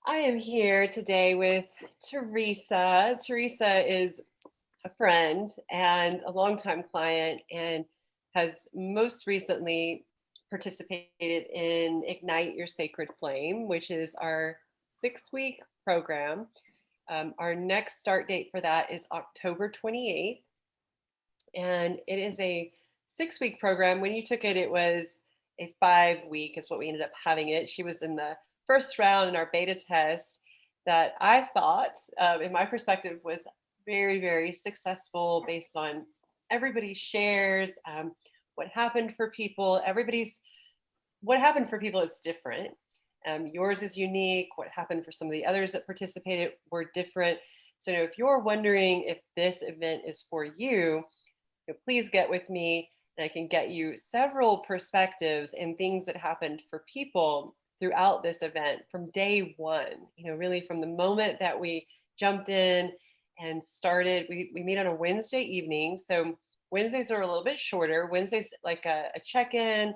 I am here today with Teresa. Teresa is a friend and a longtime client and has most recently participated in Ignite Your Sacred Flame, which is our 6 week program. Our next start date for that is October 28th. And it is a 6 week program. When you took it, it was a 5 week, is what we ended up having it. She was in the first round in our beta test that I thought, in my perspective, was very, very successful based on everybody shares what happened for people. What happened for people is different. Yours is unique. What happened for some of the others that participated were different. So if you're wondering if this event is for you, please get with me and I can get you several perspectives and things that happened for people throughout this event from day one. Really from the moment that we jumped in and started. We meet on a Wednesday evening. So Wednesdays are a little bit shorter. Wednesdays like a check-in.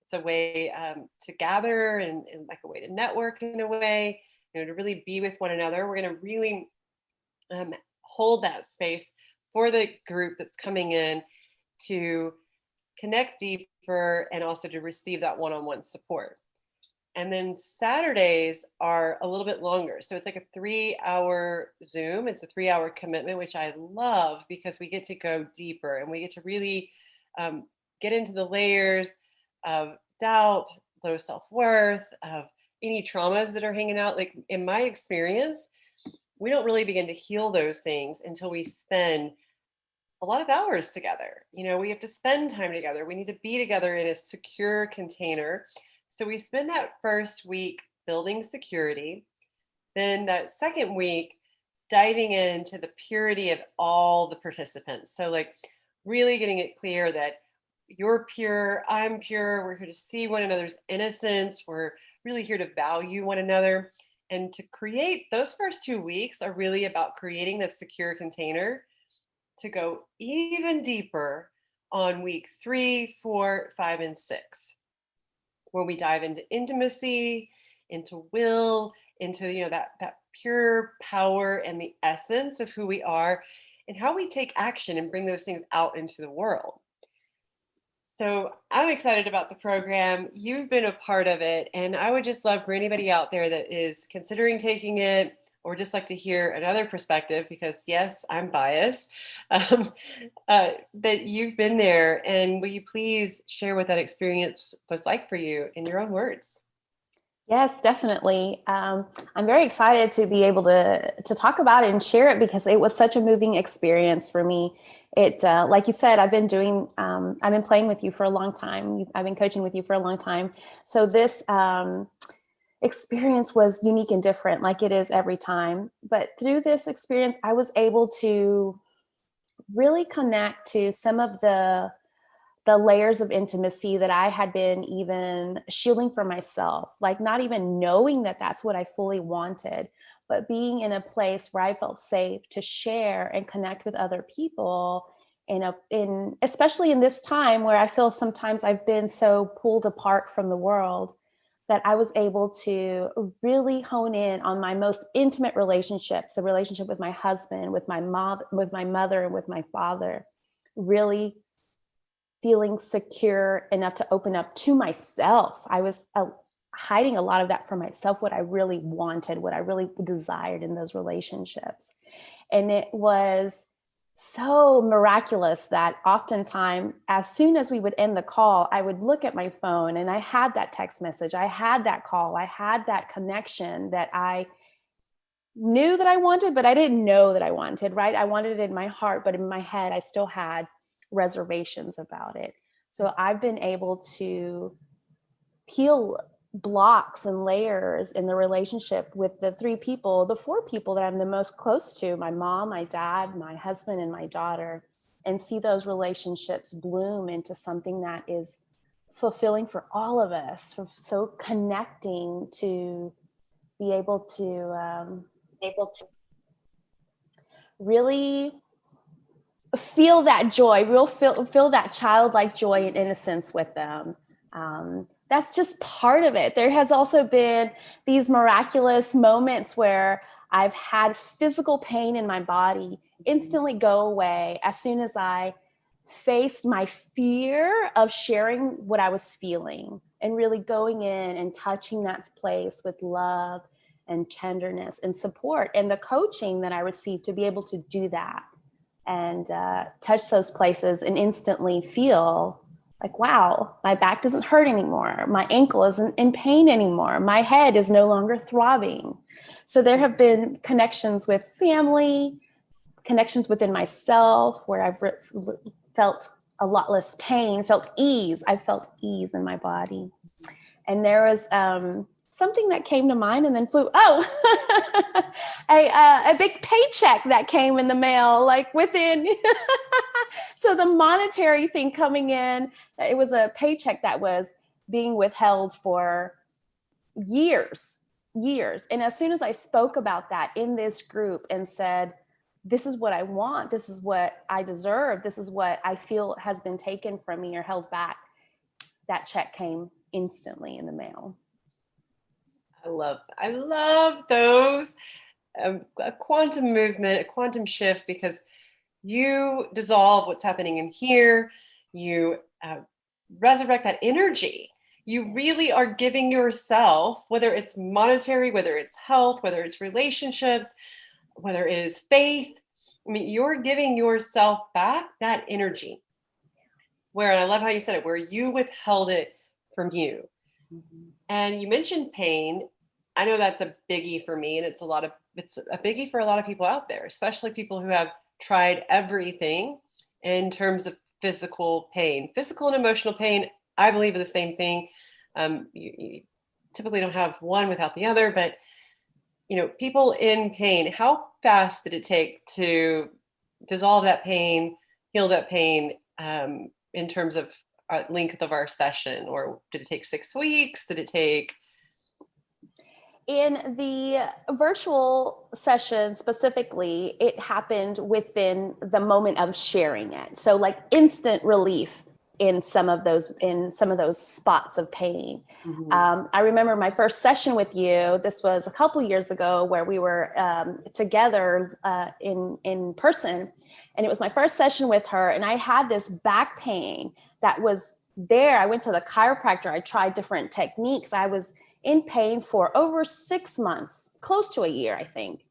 It's a way to gather and like a way to network in a way, to really be with one another. We're going to really hold that space for the group that's coming in to connect deeper and also to receive that one-on-one support. And then Saturdays are a little bit longer. So it's like a 3-hour Zoom. It's a 3-hour commitment, which I love because we get to go deeper and we get to really get into the layers of doubt, low self-worth, of any traumas that are hanging out. Like in my experience, we don't really begin to heal those things until we spend a lot of hours together. We have to spend time together. We need to be together in a secure container. So we spend that first week building security. Then that second week, diving into the purity of all the participants. So like really getting it clear that you're pure, I'm pure. We're here to see one another's innocence. We're really here to value one another. And to create those first 2 weeks are really about creating this secure container to go even deeper on week 3, 4, 5, and 6, where we dive into intimacy, into will, into that pure power and the essence of who we are and how we take action and bring those things out into the world. So I'm excited about the program. You've been a part of it, and I would just love for anybody out there that is considering taking it or just like to hear another perspective, because yes, I'm biased, that you've been there. And will you please share what that experience was like for you in your own words? Yes, definitely. I'm very excited to be able to talk about it and share it because it was such a moving experience for me. It, like you said, I've been playing with you for a long time. I've been coaching with you for a long time. So this experience was unique and different, like it is every time. But through this experience, I was able to really connect to some of the layers of intimacy that I had been even shielding for myself, like not even knowing that that's what I fully wanted, but being in a place where I felt safe to share and connect with other people especially in this time where I feel sometimes I've been so pulled apart from the world, that I was able to really hone in on my most intimate relationships, the relationship with my husband, with my mom, with my mother, and with my father, really feeling secure enough to open up to myself. I was hiding a lot of that from myself, what I really wanted, what I really desired in those relationships. And it was so miraculous that oftentimes, as soon as we would end the call, I would look at my phone and I had that text message, I had that call, I had that connection that I knew that I wanted, but I didn't know that I wanted, right? I wanted it in my heart, but in my head, I still had reservations about it. So I've been able to peel blocks and layers in the relationship with the 4 people that I'm the most close to, my mom, my dad, my husband, and my daughter, and see those relationships bloom into something that is fulfilling for all of us. So connecting to be able to really feel that joy, feel that childlike joy and innocence with them. that's just part of it. There has also been these miraculous moments where I've had physical pain in my body instantly go away as soon as I faced my fear of sharing what I was feeling and really going in and touching that place with love and tenderness and support and the coaching that I received to be able to do that and touch those places and instantly feel like, wow, my back doesn't hurt anymore. My ankle isn't in pain anymore. My head is no longer throbbing. So there have been connections with family, connections within myself where I've felt a lot less pain, felt ease. I felt ease in my body. And there was something that came to mind and then flew. Oh, a big paycheck that came in the mail, like within. So the monetary thing coming in, it was a paycheck that was being withheld for years. And as soon as I spoke about that in this group and said, this is what I want, this is what I deserve, this is what I feel has been taken from me or held back, that check came instantly in the mail. I love those. A quantum movement, a quantum shift, because you dissolve what's happening in here. You resurrect that energy. You really are giving yourself, whether it's monetary, whether it's health, whether it's relationships, whether it is faith. I mean, you're giving yourself back that energy. Where, and I love how you said it, where you withheld it from you. Mm-hmm. And you mentioned pain. I know that's a biggie for me, and it's a biggie for a lot of people out there, especially people who have tried everything in terms of physical pain. Physical and emotional pain, I believe, are the same thing. You typically don't have one without the other, but people in pain, how fast did it take to dissolve that pain, heal that pain, in terms of length of our session? Or did it take 6 weeks? Did it take... In the virtual session specifically, it happened within the moment of sharing it. So like instant relief in some of those spots of pain. Mm-hmm. I remember my first session with you. This was a couple of years ago, where we were together in person, and it was my first session with her. And I had this back pain that was there. I went to the chiropractor. I tried different techniques. I was in pain for over 6 months, close to a year, I think.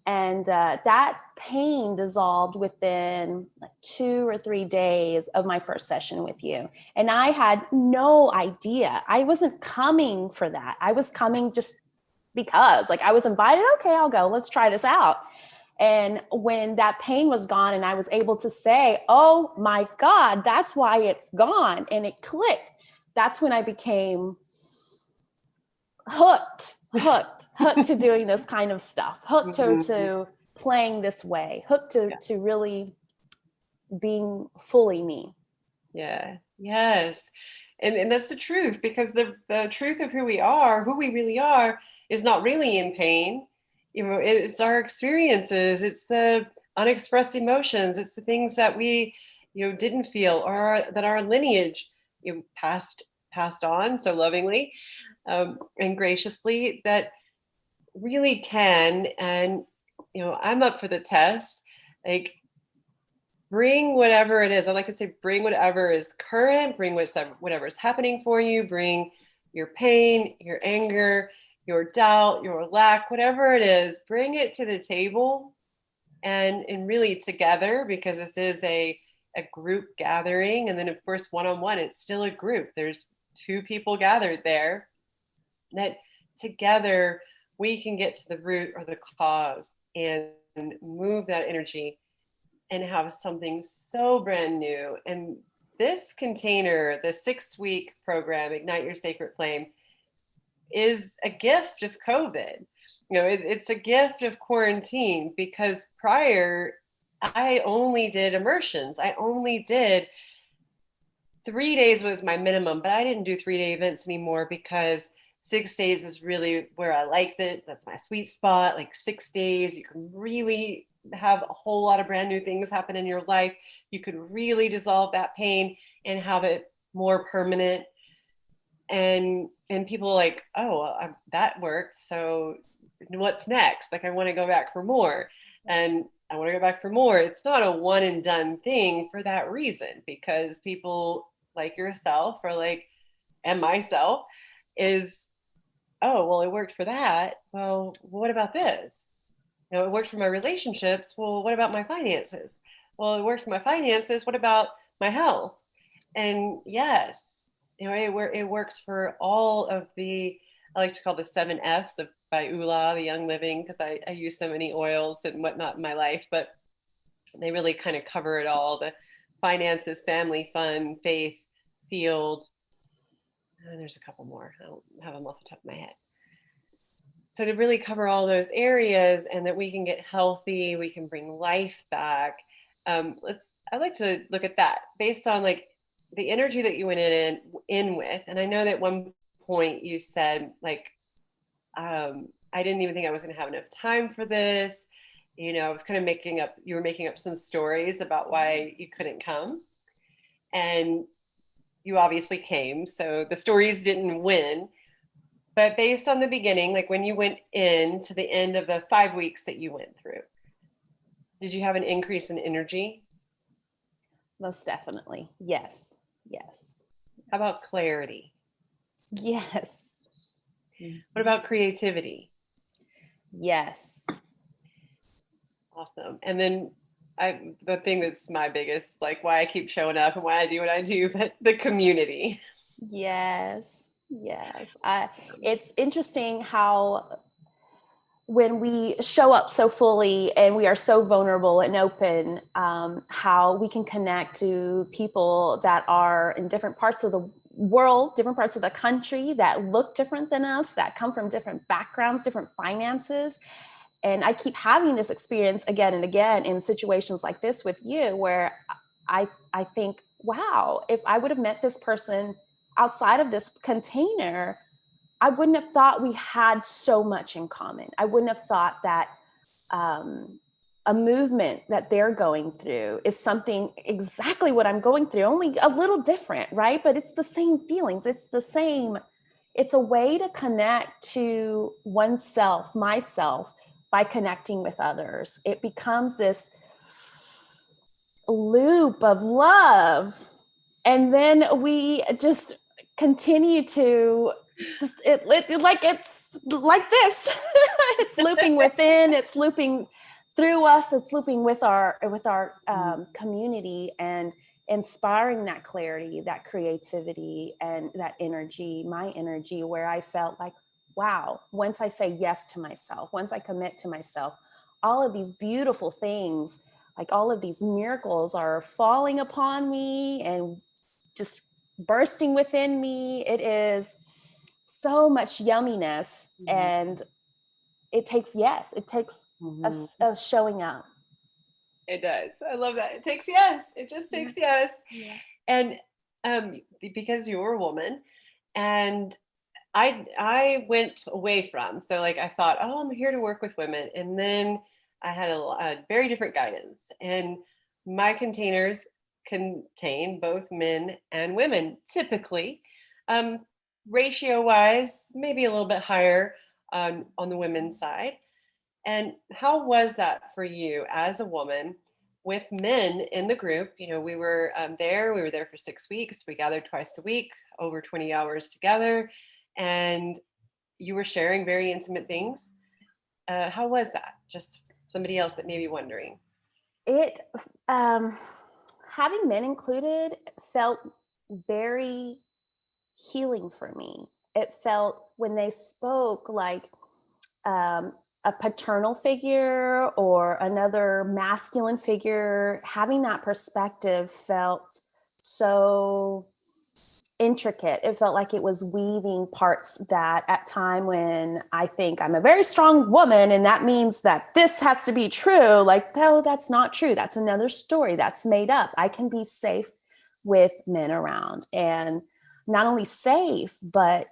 And that pain dissolved within like 2 or 3 days of my first session with you. And I had no idea. I wasn't coming for that. I was coming just because, like, I was invited. Okay, I'll go. Let's try this out. And when that pain was gone and I was able to say, oh my God, that's why it's gone, and it clicked, that's when I became hooked to doing this kind of stuff, hooked to playing this way, hooked to really being fully me. Yeah. Yes. And that's the truth, because the truth of who we really are, is not really in pain. It's our experiences, it's the unexpressed emotions, it's the things that we didn't feel, or that our lineage passed on so lovingly and graciously, that really can. And I'm up for the test. Like, bring whatever it is. I like to say, bring whatever is current, bring whatever is happening for you, bring your pain, your anger, your doubt, your lack, whatever it is, bring it to the table, and really together, because this is a group gathering. And then of course, one-on-one, it's still a group. There's 2 people gathered there, that together we can get to the root or the cause and move that energy and have something so brand new. And this container, the 6-week program, Ignite Your Sacred Flame, is a gift of COVID. It's a gift of quarantine, because prior, I only did immersions. I only did 3 days was my minimum, but I didn't do 3-day events anymore, because 6 days is really where I liked it. That's my sweet spot. Like 6 days, you can really have a whole lot of brand new things happen in your life. You can really dissolve that pain and have it more permanent. and people like, oh, well, that worked. So what's next? Like, I want to go back for more. And I want to go back for more. It's not a one and done thing for that reason, because people like yourself or like, and myself is, oh, well, it worked for that. Well, what about this? It worked for my relationships. Well, what about my finances? Well, it worked for my finances. What about my health? And yes, it works for all of the, I like to call the 7 F's of by Ula, the Young Living, because I use so many oils and whatnot in my life, but they really kind of cover it all: the finances, family, fun, faith, field. There's a couple more. I don't have them off the top of my head. So to really cover all those areas, and that we can get healthy, we can bring life back. I like to look at that based on like the energy that you went in with. And I know that one point you said like, I didn't even think I was going to have enough time for this. I was kind of you were making up some stories about why you couldn't come. And you obviously came. So the stories didn't win. But based on the beginning, like when you went in to the end of the 5 weeks that you went through, did you have an increase in energy? Most definitely. Yes. Yes. How about clarity? Yes. What about creativity? Yes. Awesome. And then the thing that's my biggest, like why I keep showing up and why I do what I do, but the community. Yes. Yes. It's interesting how when we show up so fully and we are so vulnerable and open, how we can connect to people that are in different parts of the world, different parts of the country, that look different than us, that come from different backgrounds, different finances. And I keep having this experience again and again in situations like this with you, where I think, wow, if I would have met this person outside of this container, I wouldn't have thought we had so much in common. I wouldn't have thought that a movement that they're going through is something exactly what I'm going through, only a little different, right? But it's the same feelings. It's a way to connect to oneself, myself, by connecting with others. It becomes this loop of love. And then we just continue to like it's like this. It's looping within, it's looping through us, it's looping with our community, and inspiring that clarity, that creativity, and that energy, my energy, where I felt like, wow, once I say yes to myself, once I commit to myself, all of these beautiful things, like all of these miracles are falling upon me and just bursting within me. It is so much yumminess. And it takes us showing up. It does. I love that. It takes yes. It just takes yes. Yeah. And because you're a woman, and I went away from, so like I thought, oh, I'm here to work with women, and then I had a very different guidance, and my containers contain both men and women typically. Ratio wise, maybe a little bit higher on the women's side. And how was that for you as a woman with men in the group? We were we were there for 6 weeks. We gathered twice a week, over 20 hours together, and you were sharing very intimate things. How was that? Just somebody else that may be wondering. It, having men included, felt very healing for me. It felt, when they spoke, like a paternal figure or another masculine figure. Having that perspective felt so intricate. It felt like it was weaving parts that at time when I think I'm a very strong woman and that means that this has to be true, like, no, that's not true. That's another story that's made up. I can be safe with men around, and not only safe, but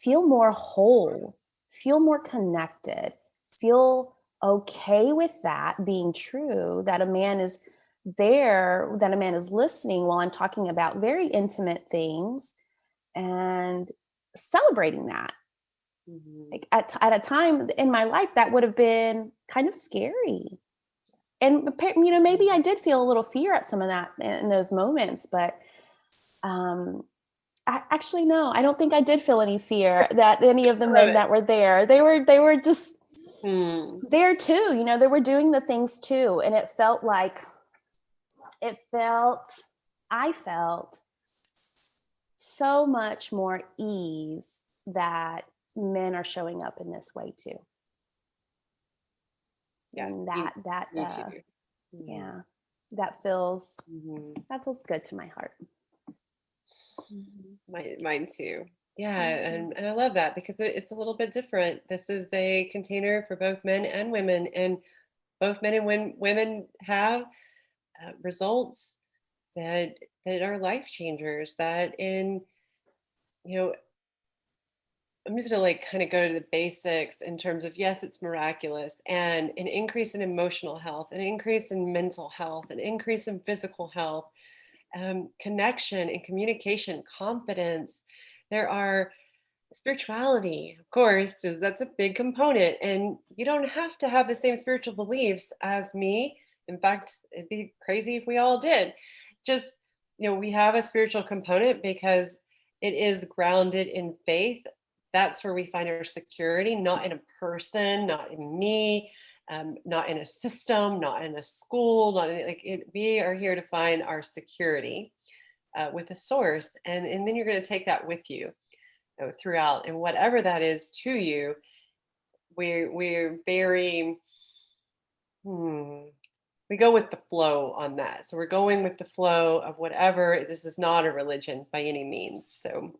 feel more whole, feel more connected, feel okay with that being true, that a man is there that a man is listening while I'm talking about very intimate things and celebrating that. Like at a time in my life that would have been kind of scary. And, you know, maybe I did feel a little fear at some of that in those moments, but actually, no, I don't think I did feel any fear that any of the men that were there, they were just there too, you know, they were doing the things too. And I felt so much more ease that men are showing up in this way too. Yeah, And yeah, that feels good to my heart. Mine too. Yeah, and I love that because it's a little bit different. This is a container for both men and women, and both men and women have results that are life changers. That you know, I'm just gonna like kind of go to the basics in terms of yes, it's miraculous, and an increase in emotional health, an increase in mental health, an increase in physical health, connection and communication, confidence. There are spirituality, of course, that's a big component. And you don't have to have the same spiritual beliefs as me. In fact, it'd be crazy if we all did. Just, we have a spiritual component because it is grounded in faith. That's where we find our security, not in a person, not in me, not in a system, not in a school, not in like it. We are here to find our security with a source, and then you're going to take that with you, throughout, and whatever that is to you. We're very we go with the flow on that. So we're going with the flow of whatever. This is not a religion by any means. So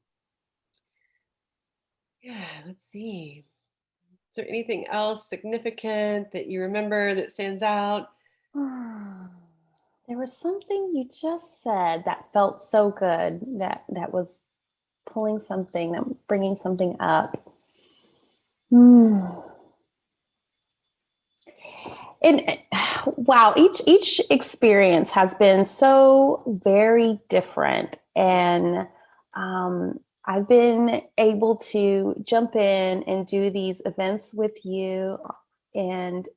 yeah, let's see. Is there anything else significant that you remember that stands out? There was something you just said that felt so good, that was pulling something, that was bringing something up. And wow, each experience has been so very different, and I've been able to jump in and do these events with you and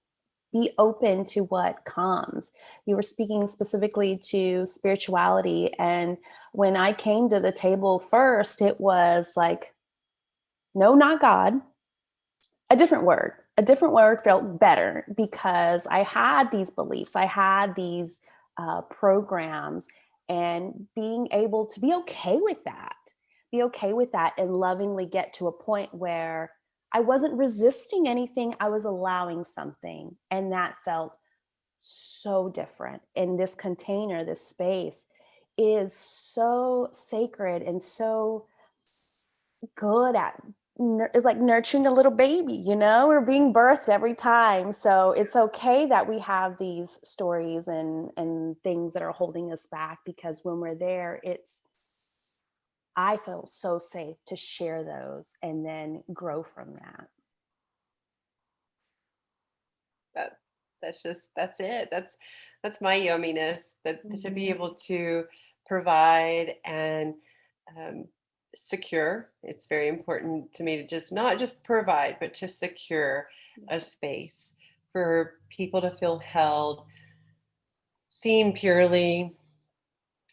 be open to what comes. You were speaking specifically to spirituality, and when I came to the table first, it was like, no, not God. A different word. A different word felt better because I had these beliefs, I had these programs, and being able to be okay with that, and lovingly get to a point where I wasn't resisting anything, I was allowing something. And that felt so different. In this container, this space is so sacred and so good at it's like nurturing a little baby, we're being birthed every time. So it's okay that we have these stories and things that are holding us back, because when we're there, I feel so safe to share those and then grow from that. That's it. That's my yumminess. That to be able to provide and secure. It's very important to me to just not just provide, but to secure a space for people to feel held, seen purely,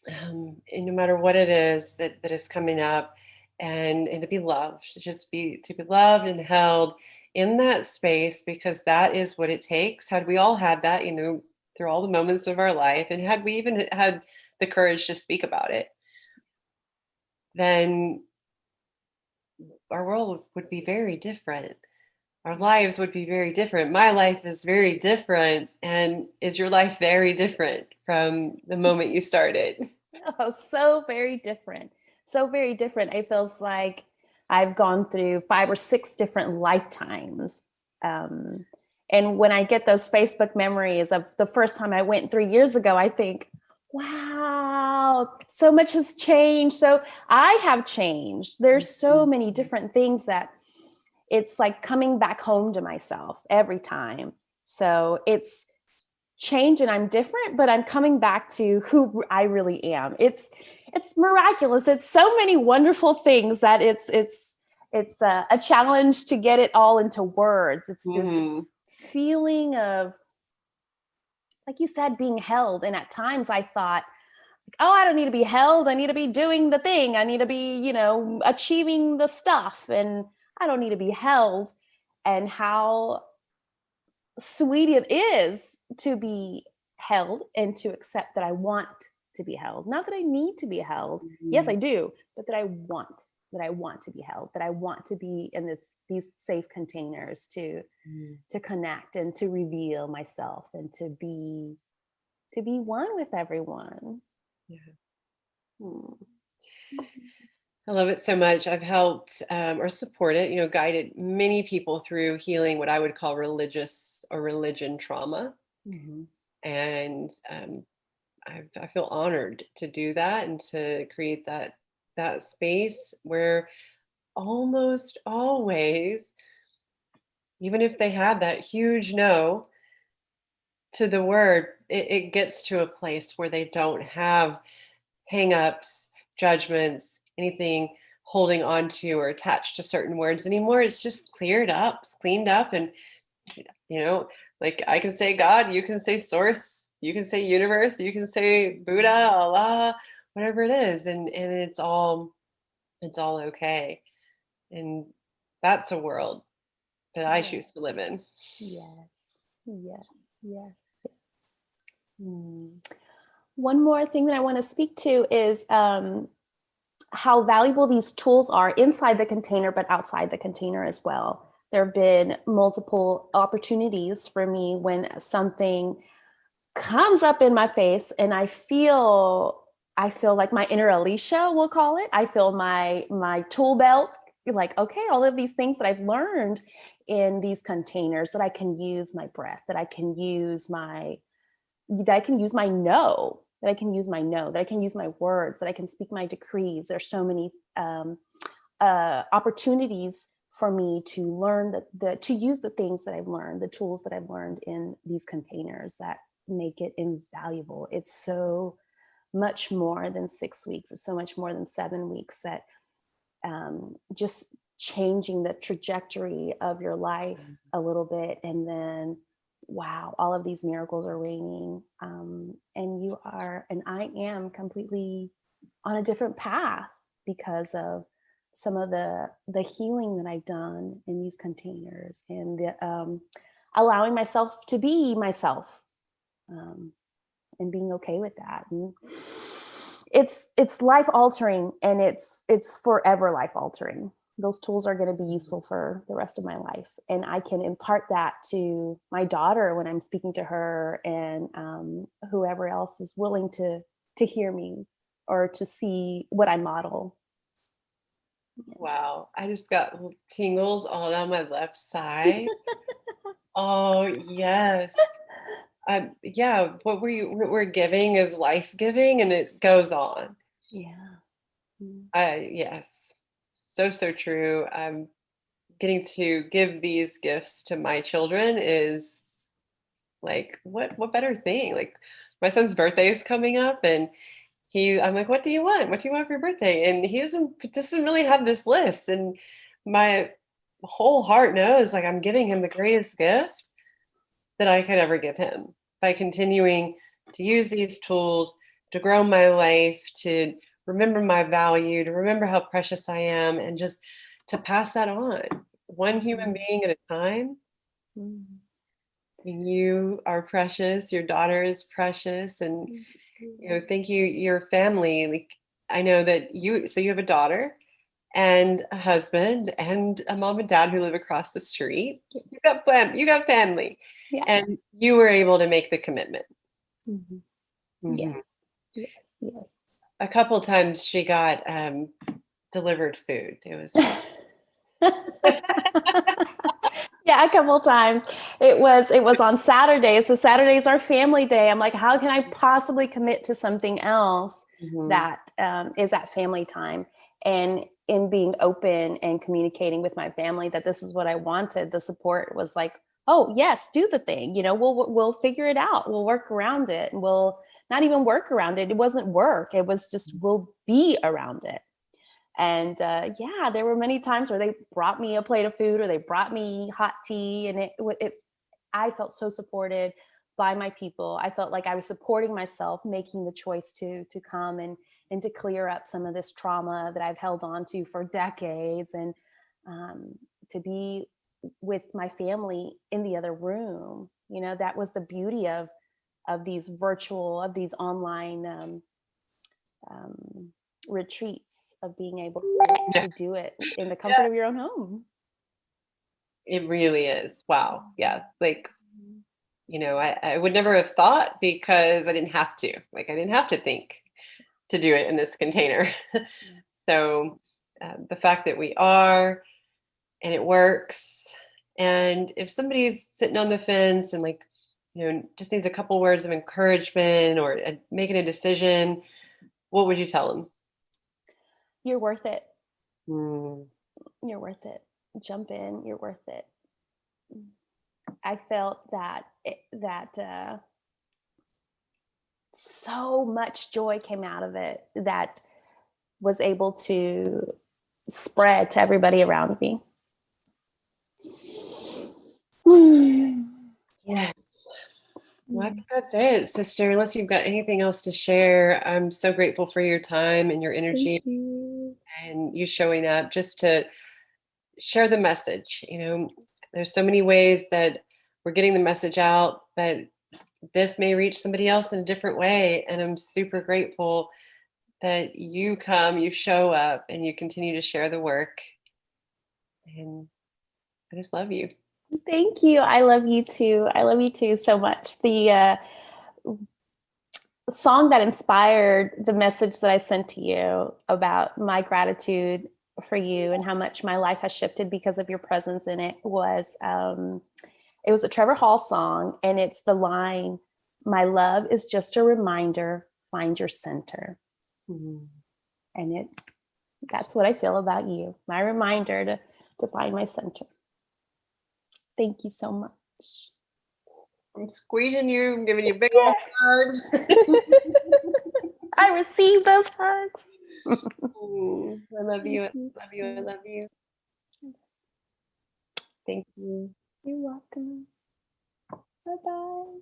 and no matter what it is that is coming up, and to be loved, to be loved and held in that space, because that is what it takes. Had we all had that, through all the moments of our life, and had we even had the courage to speak about it, then our world would be very different. Our lives would be very different. My life is very different. And is your life very different from the moment you started? Oh, so very different. So very different. It feels like I've gone through 5 or 6 different lifetimes. And when I get those Facebook memories of the first time I went 3 years ago, I think, wow, so much has changed. So I have changed. There's so many different things that it's like coming back home to myself every time. So it's change and I'm different, but I'm coming back to who I really am. It's miraculous. It's so many wonderful things that it's a challenge to get it all into words. It's this Mm-hmm. feeling of, like you said, being held. And at times I thought, oh, I don't need to be held. I need to be doing the thing. I need to be, achieving the stuff. And I don't need to be held. And how sweet it is to be held and to accept that I want to be held. Not that I need to be held. Yes, I do, but that I want to be held, that I want to be in these safe containers to connect and to reveal myself and to be one with everyone. Yeah. I love it so much. I've helped or supported, guided many people through healing what I would call religious or religion trauma. Mm-hmm. And I feel honored to do that and to create that space where almost always, even if they had that huge no to the word, it gets to a place where they don't have hangups, judgments, anything holding on to or attached to certain words anymore. It's just cleared up, it's cleaned up. And, like I can say God, you can say source, you can say universe, you can say Buddha, Allah, whatever it is. And it's all okay. And that's a world that I choose to live in. Yes, yes, yes, yes. One more thing that I want to speak to is how valuable these tools are inside the container, but outside the container as well. There have been multiple opportunities for me when something comes up in my face and I feel like my inner Alicia, we'll call it. I feel my tool belt, like, okay, all of these things that I've learned in these containers, that I can use my breath, that I can use my no, that I can use my no, that I can use my words, that I can speak my decrees. There's so many opportunities for me to learn to use the things that I've learned, the tools that I've learned in these containers that make it invaluable. It's so much more than 6 weeks. It's so much more than 7 weeks, that just changing the trajectory of your life a little bit, and then wow, all of these miracles are raining, and I am completely on a different path because of some of the healing that I've done in these containers, and the allowing myself to be myself, and being okay with that. And it's life altering, and it's forever life altering. Those tools are going to be useful for the rest of my life, and I can impart that to my daughter when I'm speaking to her, and whoever else is willing to hear me or to see what I model. Wow, I just got tingles all down my left side. Oh, yes. Yeah, what we're giving is life giving, and it goes on. Yeah. Yes, so true. Getting to give these gifts to my children is like, what better thing? Like, my son's birthday is coming up, and I'm like, what do you want? What do you want for your birthday? And he doesn't really have this list. And my whole heart knows, like, I'm giving him the greatest gift that I could ever give him by continuing to use these tools to grow my life, to remember my value, to remember how precious I am, and just to pass that on, one human being at a time. You are precious, your daughter is precious, and thank you, your family. Like, I know that you have a daughter and a husband and a mom and dad who live across the street. You got family. Yeah. And you were able to make the commitment. Yes. Yes. A couple times she got delivered food. It was Yeah, a couple times. It was on Saturdays. So Saturday's our family day. I'm like, how can I possibly commit to something else that is at family time? And in being open and communicating with my family that this is what I wanted, the support was like, oh yes, do the thing, we'll figure it out, we'll work around it, and we'll not even work around it. It wasn't work, it was just we'll be around it. And yeah, there were many times where they brought me a plate of food or they brought me hot tea, and I felt so supported by my people. I felt like I was supporting myself, making the choice to come and to clear up some of this trauma that I've held on to for decades, and to be with my family in the other room. That was the beauty of these online um, retreats, of being able Yeah. to do it in the comfort Yeah, of your own home. it really is. Wow. Yeah. Like, I would never have thought because I didn't have to. Like, I didn't have to think to do it in this container. Yeah. So the fact that we are and it works. And if somebody's sitting on the fence and like, just needs a couple words of encouragement or making a decision, what would you tell them? You're worth it. Mm, You're worth it. Jump in. You're worth it. I felt that so much joy came out of it that was able to spread to everybody around me. yes. Well, I think that's it, sister. Unless you've got anything else to share, I'm so grateful for your time and your Thank energy you. and you showing up just to share the message. There's so many ways that we're getting the message out, but this may reach somebody else in a different way. And I'm super grateful that you show up, and you continue to share the work. And I just love you. Thank you. I love you too. I love you too so much. The song that inspired the message that I sent to you about my gratitude for you and how much my life has shifted because of your presence in it was a Trevor Hall song, and it's the line, "My love is just a reminder, find your center." Mhm. And that's what I feel about you. My reminder to find my center. Thank you so much. I'm squeezing you, I'm giving you big old hugs. I received those hugs. I love you. I Thank you. love you. I love you. Thank you. You're welcome. Bye bye.